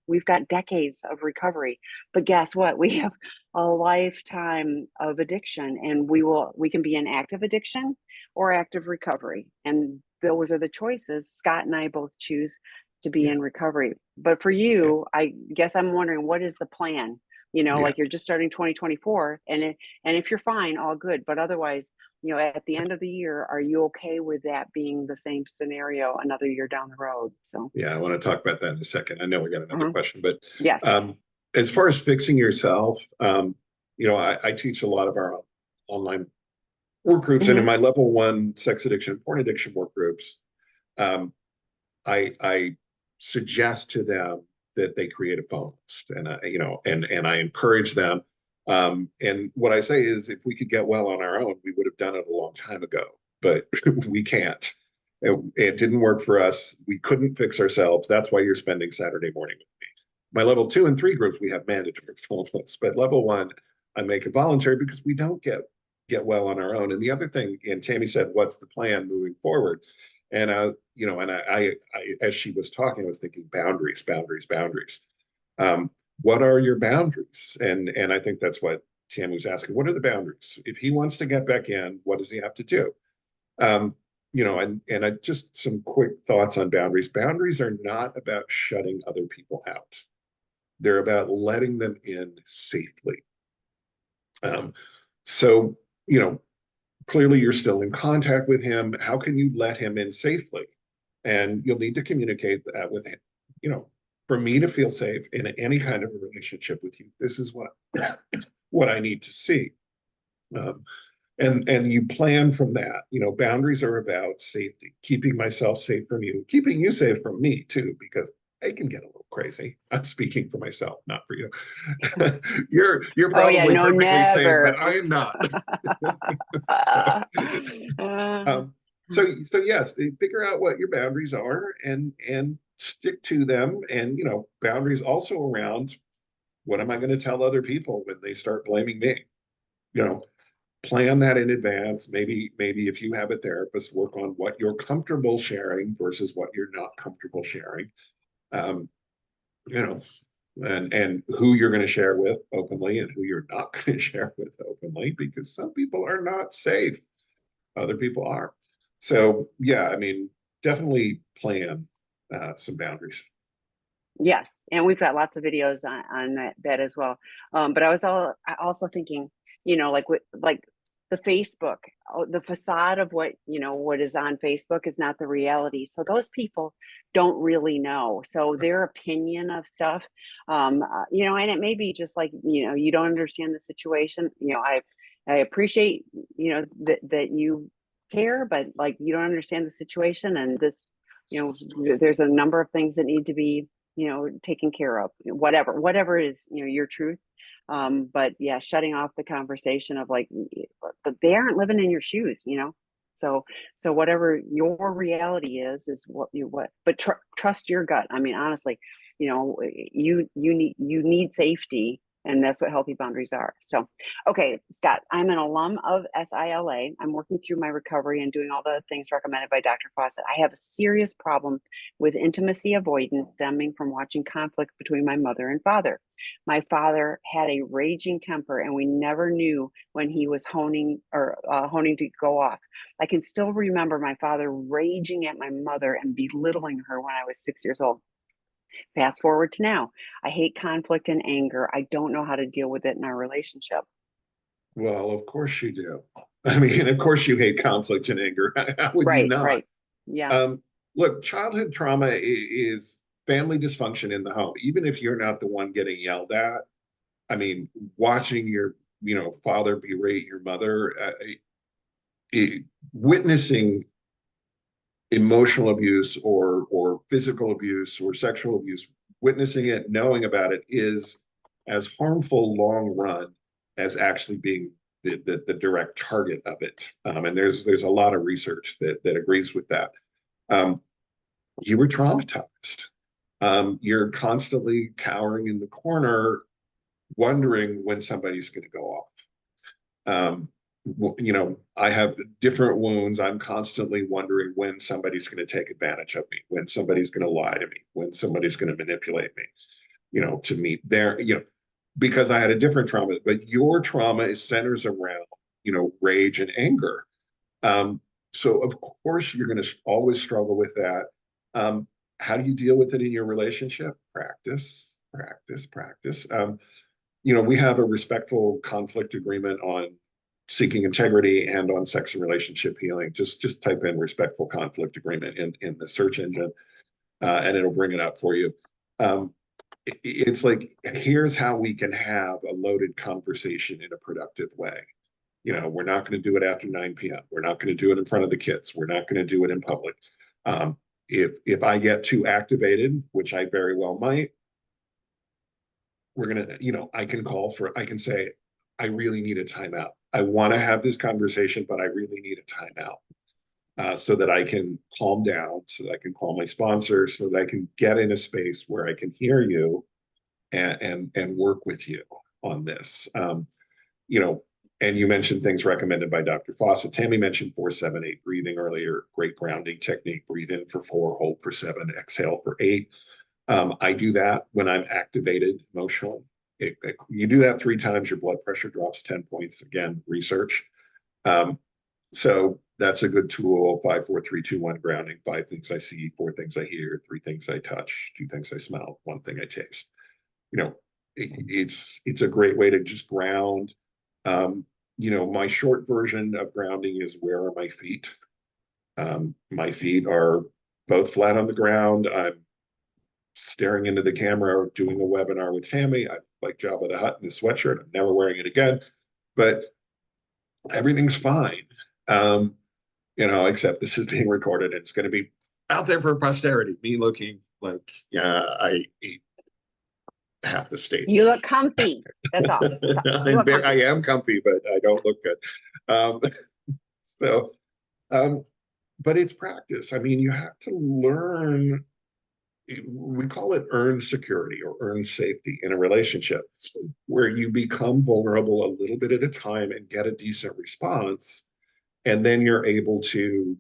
we've got decades of recovery, but guess what? We have a lifetime of addiction, and we can be in active addiction or active recovery. And those are the choices. Scott and I both choose to be Yeah. in recovery. But for you, I guess I'm wondering, what is the plan? Yeah. Like you're just starting 2024, and if you're fine, all good. But otherwise, at the end of the year, are you okay with that being the same scenario another year down the road? So, Yeah, I want to talk about that in a second. I know we got another uh-huh. question, but Yes. as far as fixing yourself, I teach a lot of our online work groups, and in Mm-hmm. my level 1 sex addiction, porn addiction work groups, I suggest to them that they create a phone list, and and I encourage them. And what I say is, if we could get well on our own, we would have done it a long time ago, but we can't. It didn't work for us. We couldn't fix ourselves. That's why you're spending Saturday morning with me. My level 2 and 3 groups, we have mandatory phone lists, but level 1, I make it voluntary because we don't get well on our own. And the other thing, and Tammy said, "What's the plan moving forward?" And as she was talking, I was thinking boundaries, boundaries, boundaries. What are your boundaries? And I think that's what Tammy was asking. What are the boundaries? If he wants to get back in, what does he have to do? Um, and I just some quick thoughts on boundaries. Boundaries are not about shutting other people out. They're about letting them in safely. Um, so, clearly you're still in contact with him. How can you let him in safely? And you'll need to communicate that with him. For me to feel safe in any kind of a relationship with you, this is what I need to see. Um, and you plan from that. Boundaries are about safety, keeping myself safe from you, keeping you safe from me too, because I can get a little crazy. I'm speaking for myself, not for you. You're Oh yeah, probably no, perfectly safe, but never. I am not. Uh, um, so yes, figure out what your boundaries are and stick to them. And boundaries also around, what am I going to tell other people when they start blaming me? You know, Plan that in advance. Maybe if you have a therapist, work on what you're comfortable sharing versus what you're not comfortable sharing. Um, you know, and who you're going to share with openly and who you're not going to share with openly, because some people are not safe, other people are. So yeah, I mean, definitely plan some boundaries. yes, and we've got lots of videos on that as well. But also thinking, like the Facebook, the facade of what is on Facebook is not the reality. So those people don't really know. So their opinion of stuff, and it may be just like, you don't understand the situation. I appreciate, that you care, but like you don't understand the situation, and this, there's a number of things that need to be, taken care of, whatever is, your truth. But yeah, shutting off the conversation of like, but they aren't living in your shoes, so whatever your reality is what, but trust your gut. I mean, honestly, you need safety, and that's what healthy boundaries are. So, okay, Scott, I'm an alum of SILA. I'm working through my recovery and doing all the things recommended by Dr. Fawcett. I have a serious problem with intimacy avoidance stemming from watching conflict between my mother and father. My father had a raging temper, and we never knew when he was honing to go off. I can still remember my father raging at my mother and belittling her when I was 6 years old. Fast forward to now. I hate conflict and anger. I don't know how to deal with it in our relationship. Well, of course you do. I mean, of course you hate conflict and anger. How would you Right, not? right. Yeah. Um, Look, childhood trauma is family dysfunction in the home. Even if you're not the one getting yelled at, I mean, watching your, father berate your mother, witnessing emotional abuse or physical abuse or sexual abuse witnessing it, knowing about it is as harmful long run as actually being the direct target of it. And there's a lot of research that agrees with that. You were traumatized. You're constantly cowering in the corner, wondering when somebody's going to go off. You know, I have different wounds. I'm constantly wondering when somebody's going to take advantage of me, when somebody's going to lie to me, when somebody's going to manipulate me, you know, to meet their, you know, because I had a different trauma, but your trauma is centers around, you know, rage and anger. So of course you're going to always struggle with that. How do you deal with it in your relationship? Practice, practice, practice. You know, we have a respectful conflict agreement on seeking integrity and on sex and relationship healing. Just type in respectful conflict agreement in the search engine, and it'll bring it up for you. It's like, here's how we can have a loaded conversation in a productive way. You know, we're not going to do it after 9 p.m. We're not going to do it in front of the kids. We're not going to do it in public. If I get too activated, which I very well might, we're going to, you know, I can say, I really need a timeout. I want to have this conversation, but I really need a timeout, so that I can calm down, so that I can call my sponsor, so that I can get in a space where I can hear you and work with you on this. You know, and you mentioned things recommended by Dr. Fawcett. Tami mentioned 4-7-8 breathing earlier. Great grounding technique. Breathe in for 4, hold for 7, exhale for 8. I do that when I'm activated emotionally. You do that 3 times, your blood pressure drops 10 points. Again, research. So that's a good tool. 5, 4, 3, 2, 1 grounding. 5 things I see, 4 things I hear, 3 things I touch, 2 things I smell, 1 thing I taste. You know, it's a great way to just ground. You know, my short version of grounding is, where are my feet? My feet are both flat on the ground. I'm staring into the camera, doing a webinar with Tami. I like Jabba the Hutt in this sweatshirt. I'm never wearing it again, but everything's fine. You know, except this is being recorded and it's going to be out there for posterity. Me looking like, yeah, I eat half the state. You look comfy. That's all. I am comfy, but I don't look good. So, but it's practice. I mean, you have to learn. We call it earned security or earned safety in a relationship, where you become vulnerable a little bit at a time and get a decent response. And then you're able to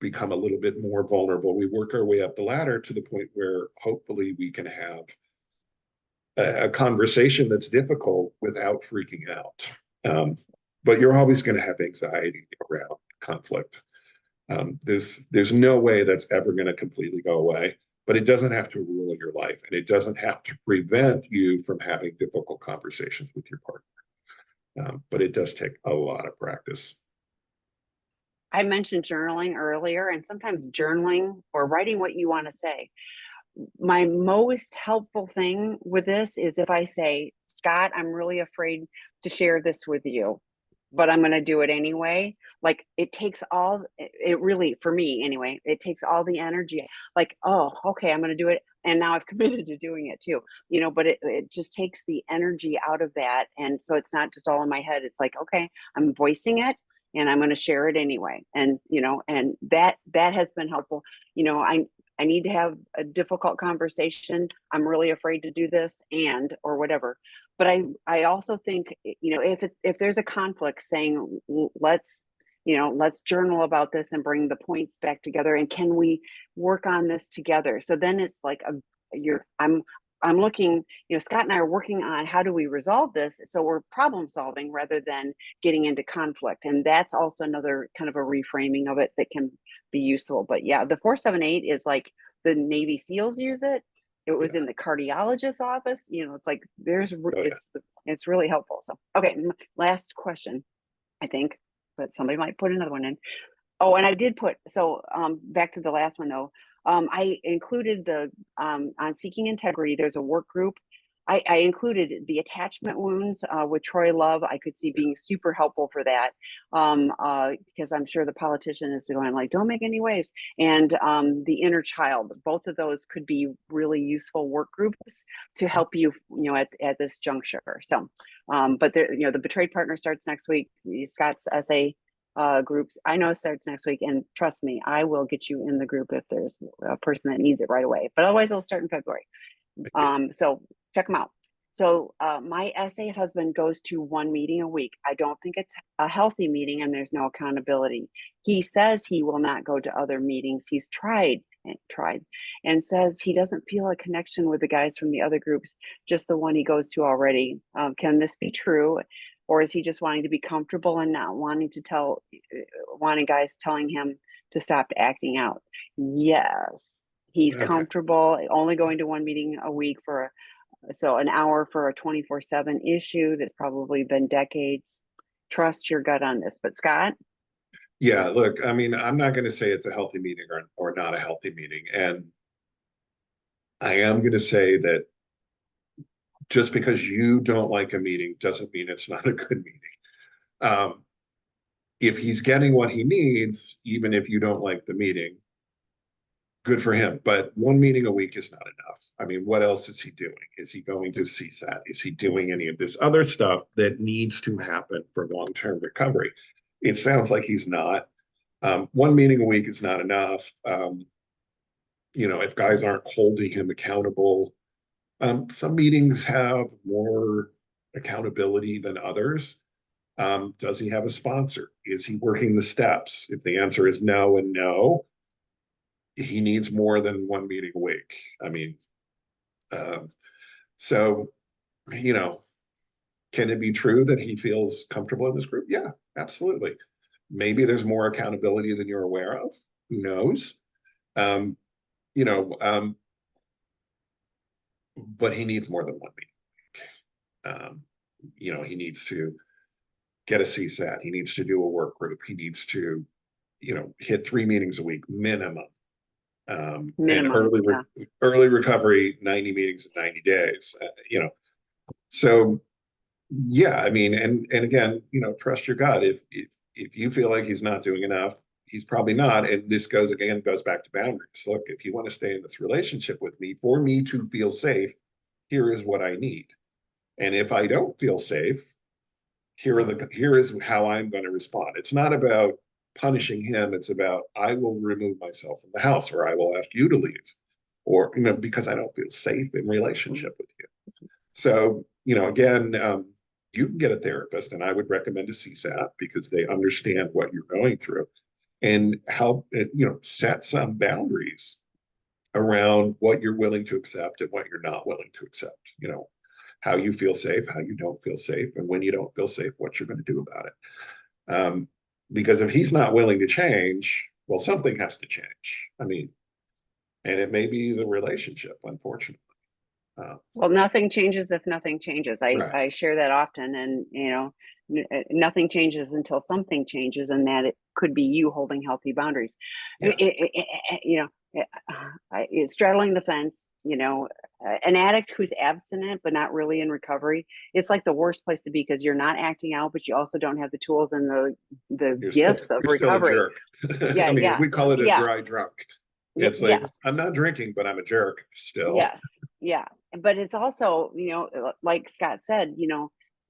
become a little bit more vulnerable. We work our way up the ladder to the point where hopefully we can have a conversation that's difficult without freaking out. But you're always going to have anxiety around conflict. There's no way that's ever going to completely go away, but it doesn't have to rule your life, and it doesn't have to prevent you from having difficult conversations with your partner. But it does take a lot of practice. I mentioned journaling earlier, and sometimes journaling or writing what you want to say. My most helpful thing with this is if I say, Scott, I'm really afraid to share this with you, but I'm going to do it anyway. Like, it takes all, it really, for me anyway, it takes all the energy. Like, oh, okay, I'm going to do it. And now I've committed to doing it too, you know, but it just takes the energy out of that. And so it's not just all in my head. It's like, okay, I'm voicing it and I'm going to share it anyway. And, you know, and that has been helpful. You know, I need to have a difficult conversation. I'm really afraid to do this, or whatever. But I also think, you know, if there's a conflict, saying, let's journal about this and bring the points back together. And can we work on this together? So then it's like, I'm looking, you know, Scott and I are working on how do we resolve this? So we're problem solving rather than getting into conflict. And that's also another kind of a reframing of it that can be useful. But yeah, the 4-7-8 is like the Navy SEALs use it. It was in the cardiologist's office. You know, it's like it's really helpful. So, okay, last question, I think, but somebody might put another one in. Oh, and I did put, so back to the last one though. I included the on seeking integrity. There's a work group I included the attachment wounds with Troy Love. I could see being super helpful for that, because I'm sure the politician is going like, don't make any waves. And the inner child, both of those could be really useful work groups to help you, at this juncture. So, but there, the betrayed partner starts next week. Scott's essay groups, I know, starts next week, and trust me, I will get you in the group if there's a person that needs it right away. But otherwise, it'll start in February. So check them out. So my essay husband goes to one meeting a week. I don't think it's a healthy meeting, and there's no accountability. He says he will not go to other meetings. He's tried and says he doesn't feel a connection with the guys from the other groups, just the one he goes to already. Can this be true? Or is he just wanting to be comfortable and not wanting guys telling him to stop acting out? Yes. He's comfortable only going to one meeting a week so an hour for a 24/7 issue that's probably been decades. Trust your gut on this. But Scott? Yeah, look, I mean, I'm not going to say it's a healthy meeting or not a healthy meeting. And I am going to say that just because you don't like a meeting doesn't mean it's not a good meeting. If he's getting what he needs, even if you don't like the meeting, good for him. But one meeting a week is not enough. I mean, what else is he doing? Is he going to CSAT? Is he doing any of this other stuff that needs to happen for long-term recovery? It sounds like he's not. One meeting a week is not enough. If guys aren't holding him accountable, some meetings have more accountability than others. Does he have a sponsor? Is he working the steps? If the answer is no and no, he needs more than one meeting a week. I mean, so, can it be true that he feels comfortable in this group? Yeah, absolutely. Maybe there's more accountability than you're aware of. Who knows? Um, you know, um, but he needs more than one meeting. He needs to get a CSAT. He needs to do a work group. He needs to, hit 3 meetings a week minimum. And early recovery, 90 meetings in 90 days. So yeah, I mean, and again, trust your gut. If you feel like he's not doing enough, he's probably not. And this goes back to boundaries. Look, if you want to stay in this relationship with me, for me to feel safe, here is what I need. And if I don't feel safe, here is how I'm going to respond. It's not about punishing him. It's about, I will remove myself from the house, or I will ask you to leave, or, because I don't feel safe in relationship with you. So, again, you can get a therapist, and I would recommend a CSAT because they understand what you're going through and help, set some boundaries around what you're willing to accept and what you're not willing to accept, how you feel safe, how you don't feel safe, and when you don't feel safe, what you're going to do about it. Because if he's not willing to change, well, something has to change. I mean, and it may be the relationship, unfortunately. Well, nothing changes if nothing changes. Right. I share that often, and nothing changes until something changes, and that it could be you holding healthy boundaries. Yeah. It's straddling the fence. An addict who's abstinent but not really in recovery, it's like the worst place to be, because you're not acting out, but you also don't have the tools and the gifts of recovery. Still a jerk. I mean, we call it a dry drunk. It's like, yes. I'm not drinking, but I'm a jerk still. Yes. Yeah. But it's also, like Scott said,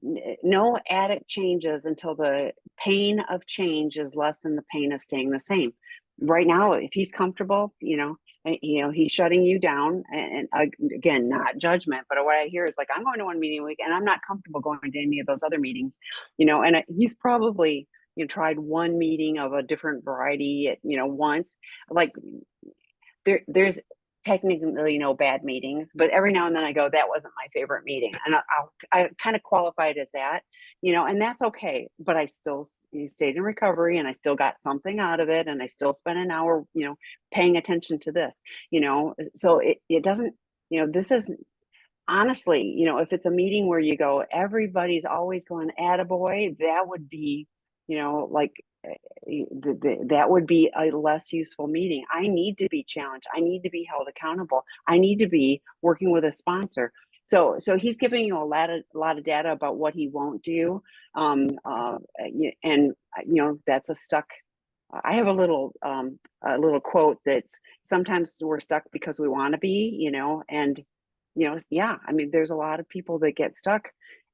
no addict changes until the pain of change is less than the pain of staying the same. Right now, if he's comfortable, he's shutting you down. And again, not judgment, but what I hear is like, I'm going to one meeting a week and I'm not comfortable going to any of those other meetings, and he's probably, tried one meeting of a different variety at, once. Like there's technically no bad meetings, but every now and then I go, that wasn't my favorite meeting. And I kind of qualify it as that, and that's okay. But I still stayed in recovery, and I still got something out of it. And I still spent an hour, paying attention to this, so it doesn't, this isn't, honestly, if it's a meeting where you go, everybody's always going, attaboy, that would be, like, that would be a less useful meeting. I need to be challenged. I need to be held accountable. I need to be working with a sponsor. So he's giving you a lot of data about what he won't do. And that's a stuck. I have a little quote that's sometimes we're stuck because we want to be, and yeah, I mean, there's a lot of people that get stuck,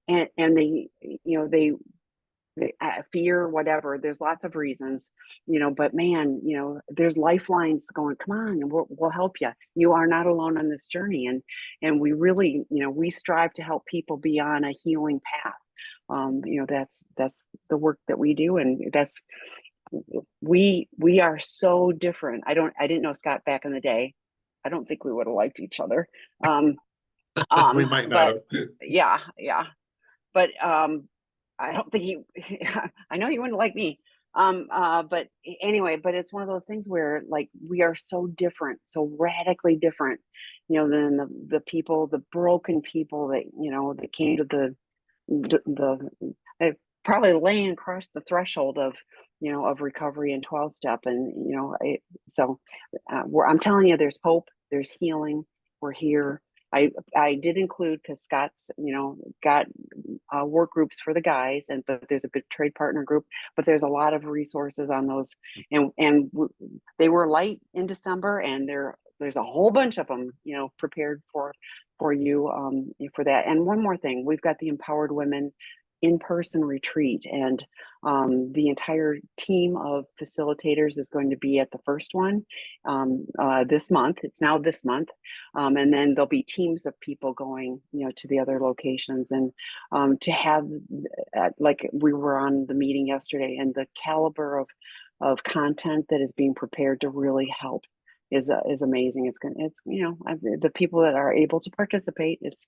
and they fear, whatever. There's lots of reasons, but man, there's lifelines going, come on, we'll help you. You are not alone on this journey. And we really, we strive to help people be on a healing path. That's the work that we do. And we are so different. I didn't know Scott back in the day. I don't think we would have liked each other. We might not But have. yeah, yeah. But I don't think you I know you wouldn't like me. But anyway, but it's one of those things where like we are so different, so radically different, than the people, the broken people that, that came to probably laying across the threshold of, of recovery and 12 step. And, I'm telling you, there's hope, there's healing. We're here. I did include, because Scott's, got work groups for the guys, but there's a big trade partner group, but there's a lot of resources on those, and they were light in December, and there's a whole bunch of them, prepared for you for that. And one more thing, we've got the Empowered Women in-person retreat, and the entire team of facilitators is going to be at the first one this month. It's now this month, and then there'll be teams of people going, to the other locations, and to have like we were on the meeting yesterday, and the caliber of content that is being prepared to really help is amazing. The people that are able to participate, it's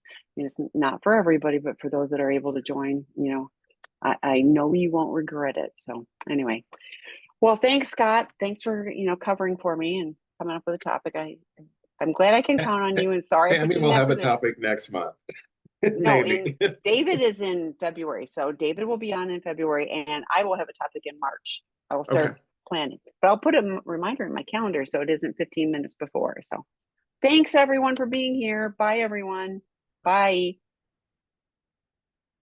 not for everybody, but for those that are able to join, I know you won't regret it. So anyway, well, thanks, Scott. Thanks for covering for me and coming up with a topic. I'm glad I can count on you. And sorry I put Tammy you in will that have a position. topic next month. No, Maybe. and David is in February, so David will be on in February, and I will have a topic in March. I will start Okay. planning, but I'll put a reminder in my calendar so it isn't 15 minutes before. So thanks everyone for being here. Bye everyone. Bye.